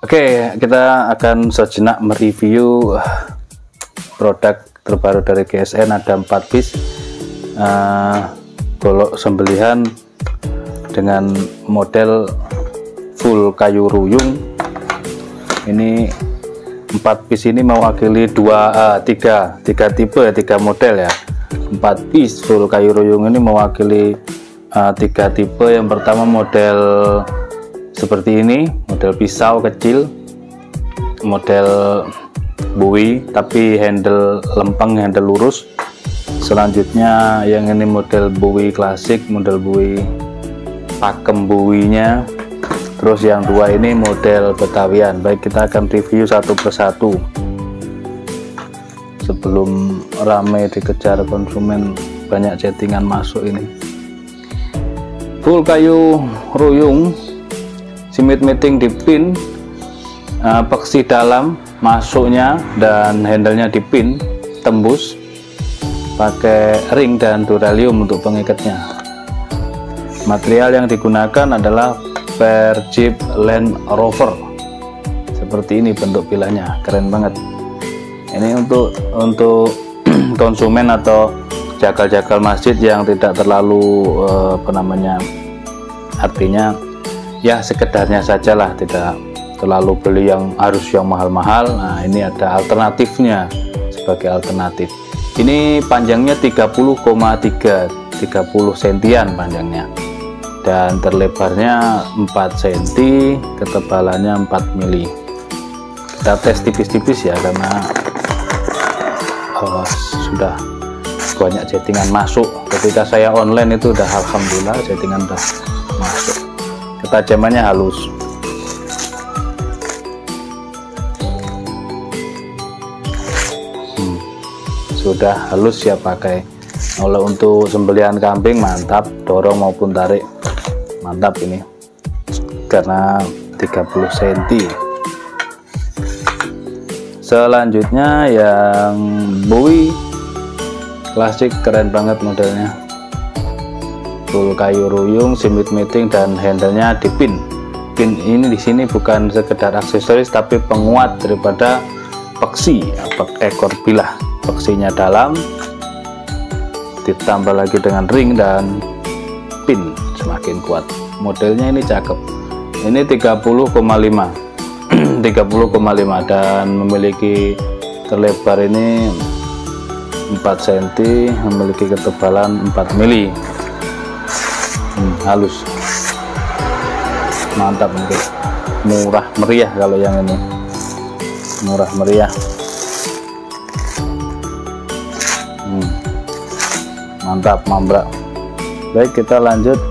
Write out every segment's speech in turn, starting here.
Oke, kita akan sejenak mereview produk terbaru dari GSN. Ada 4 piece golok sembelihan dengan model full kayu ruyung. Ini 4 piece ini mewakili tiga tipe ya, 3 model ya. 4 piece full kayu ruyung ini mewakili 3 tipe. Yang pertama model seperti ini, model pisau kecil, model buih tapi handle lempeng, handle lurus. Selanjutnya yang ini model buih klasik, model buih pakem buihnya. Terus yang 2 ini model betawian. Baik, kita akan review satu persatu sebelum rame dikejar konsumen, banyak chattingan masuk. Ini full kayu ruyung, simit meeting di pin, peksi dalam masuknya dan handlenya di pin tembus, pakai ring dan duralium untuk pengikatnya. Material yang digunakan adalah Jeep Land Rover. Seperti ini bentuk pilahnya, keren banget. Ini untuk konsumen atau jagal-jagal masjid yang tidak terlalu artinya ya sekedarnya sajalah, tidak terlalu beli yang harus yang mahal-mahal. Nah, ini ada alternatifnya sebagai alternatif. Ini panjangnya 30,3 30 sentian panjangnya, dan terlebarnya 4 cm, ketebalannya 4 mili. Kita tes tipis-tipis ya, karena sudah banyak chattingan masuk. Ketika saya online itu udah alhamdulillah chattingan udah masuk. Ketajamannya halus. Sudah halus, siap pakai. Kalau untuk sembelihan kambing mantap, dorong maupun tarik mantap ini, karena 30 cm. Selanjutnya yang buih klasik, keren banget modelnya. Full kayu ruyung, simit meeting dan handlenya di pin. Pin ini di sini bukan sekedar aksesoris tapi penguat daripada peksi, ekor bilah. Peksinya dalam, ditambah lagi dengan ring dan pin semakin kuat. Modelnya ini cakep. Ini 30,5 30,5 dan memiliki terlebar ini 4 cm, memiliki ketebalan 4 mili. Halus, mantap. Mungkin murah meriah, kalau yang ini murah meriah. Mantap, mambrak. Baik, kita lanjut.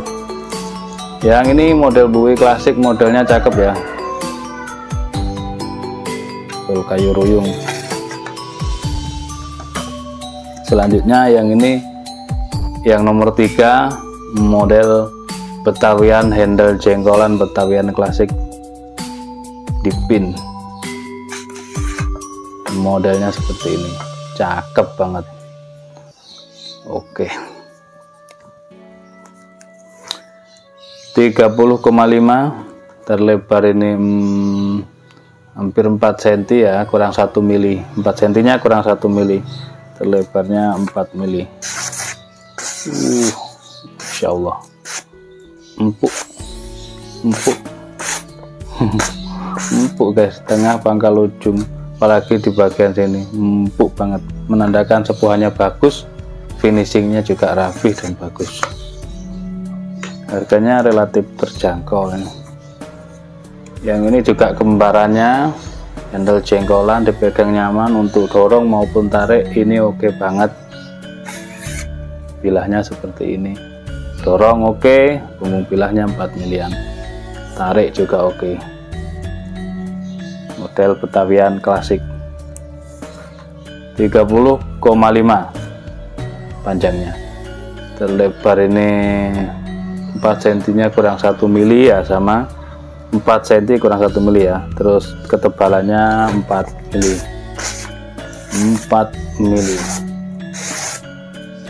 Yang ini model buih klasik, modelnya cakep ya, full kayu ruyung. Selanjutnya yang ini, yang nomor 3, model betawian, handle jengkolan betawian klasik di pin. Modelnya seperti ini, cakep banget. Oke, 30,5, terlebar ini hampir 4 cm ya, kurang 1 mili. 4 cm nya kurang 1 mili, terlebarnya 4 mili. Insya Allah empuk empuk guys, tengah pangkal ujung, apalagi di bagian sini empuk banget, menandakan sepuhannya bagus, finishingnya juga rapi dan bagus. Harganya relatif terjangkau ini. Yang ini juga kembarannya, handle jengkolan, dipegang nyaman untuk dorong maupun tarik, ini oke banget. Bilahnya seperti ini, dorong oke, punggung bilahnya 4 milian, tarik juga oke. Model betawian klasik, 30,5 panjangnya, terlebar ini 4 cm nya kurang 1 mili ya, sama 4 cm kurang 1 mili ya. Terus ketebalannya 4 mili.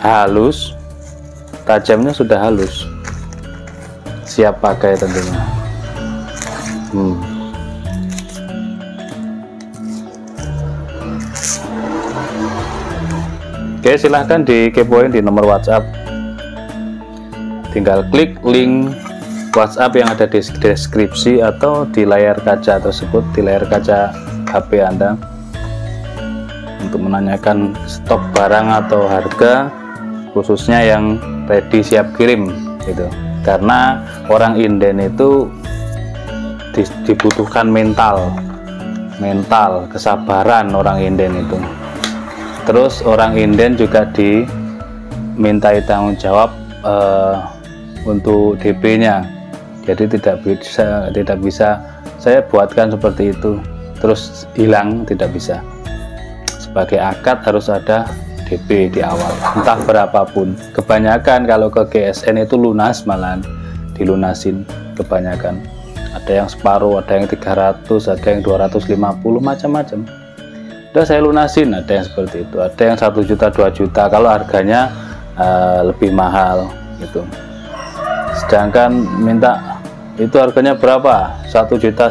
Halus, tajamnya sudah halus, siap pakai tentunya. Oke, silahkan dikepoin di nomor WhatsApp, tinggal klik link WhatsApp yang ada di deskripsi atau di layar kaca tersebut, di layar kaca HP Anda, untuk menanyakan stok barang atau harga, khususnya yang ready siap kirim gitu. Karena orang inden itu dibutuhkan mental, kesabaran orang inden itu. Terus orang inden juga dimintai tanggung jawab untuk DP-nya. Jadi tidak bisa saya buatkan seperti itu terus hilang, tidak bisa. Sebagai akad harus ada DP di awal, entah berapapun. Kebanyakan kalau ke GSN itu lunas, malahan dilunasin kebanyakan. Ada yang separuh, ada yang 300, ada yang 250, macam-macam. Udah saya lunasin, ada yang seperti itu, ada yang 1 juta 2 juta kalau harganya lebih mahal gitu. Sedangkan minta itu harganya berapa, 1,5 juta.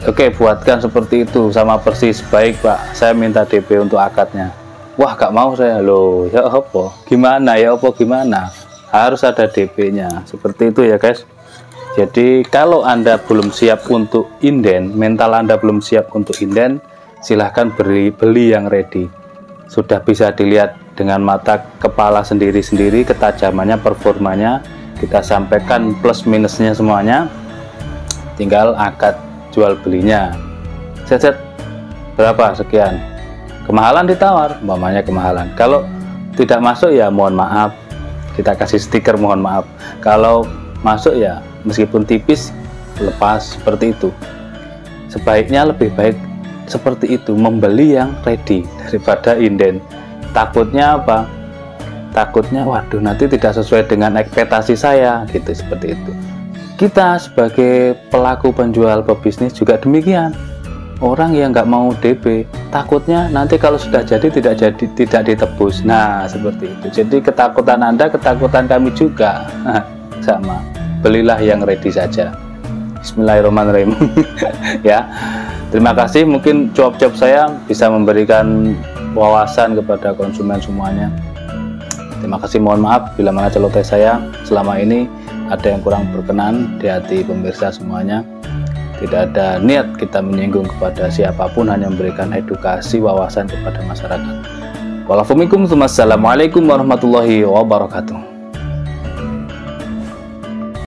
Oke, buatkan seperti itu sama persis. Baik Pak, saya minta DP untuk akadnya. Wah, gak mau saya. Loh, ya apa gimana, gimana, harus ada DP-nya. Seperti itu ya guys. Jadi kalau Anda belum siap untuk inden, mental Anda belum siap untuk inden, silahkan beli yang ready. Sudah bisa dilihat dengan mata kepala sendiri-sendiri, ketajamannya, performanya kita sampaikan, plus minusnya semuanya. Tinggal akad jual belinya, set berapa sekian, kemahalan ditawar, umpamanya kemahalan. Kalau tidak masuk ya mohon maaf, kita kasih stiker mohon maaf. Kalau masuk ya meskipun tipis lepas, seperti itu. Sebaiknya lebih baik seperti itu, membeli yang ready daripada inden. Takutnya apa? Takutnya waduh nanti tidak sesuai dengan ekspektasi saya gitu, seperti itu. Kita sebagai pelaku penjual pebisnis juga demikian. Orang yang nggak mau DP takutnya nanti kalau sudah jadi tidak ditebus. Nah seperti itu. Jadi ketakutan Anda, ketakutan kami juga sama. Belilah yang ready saja. Bismillahirrahmanirrahim. Ya, terima kasih. Mungkin jawab-jawab saya bisa memberikan wawasan kepada konsumen semuanya. Terima kasih, mohon maaf bila mana celoteh saya selama ini ada yang kurang berkenan di hati pemirsa semuanya. Tidak ada niat kita menyinggung kepada siapapun, hanya memberikan edukasi, wawasan kepada masyarakat. Wassalamualaikum warahmatullahi wabarakatuh.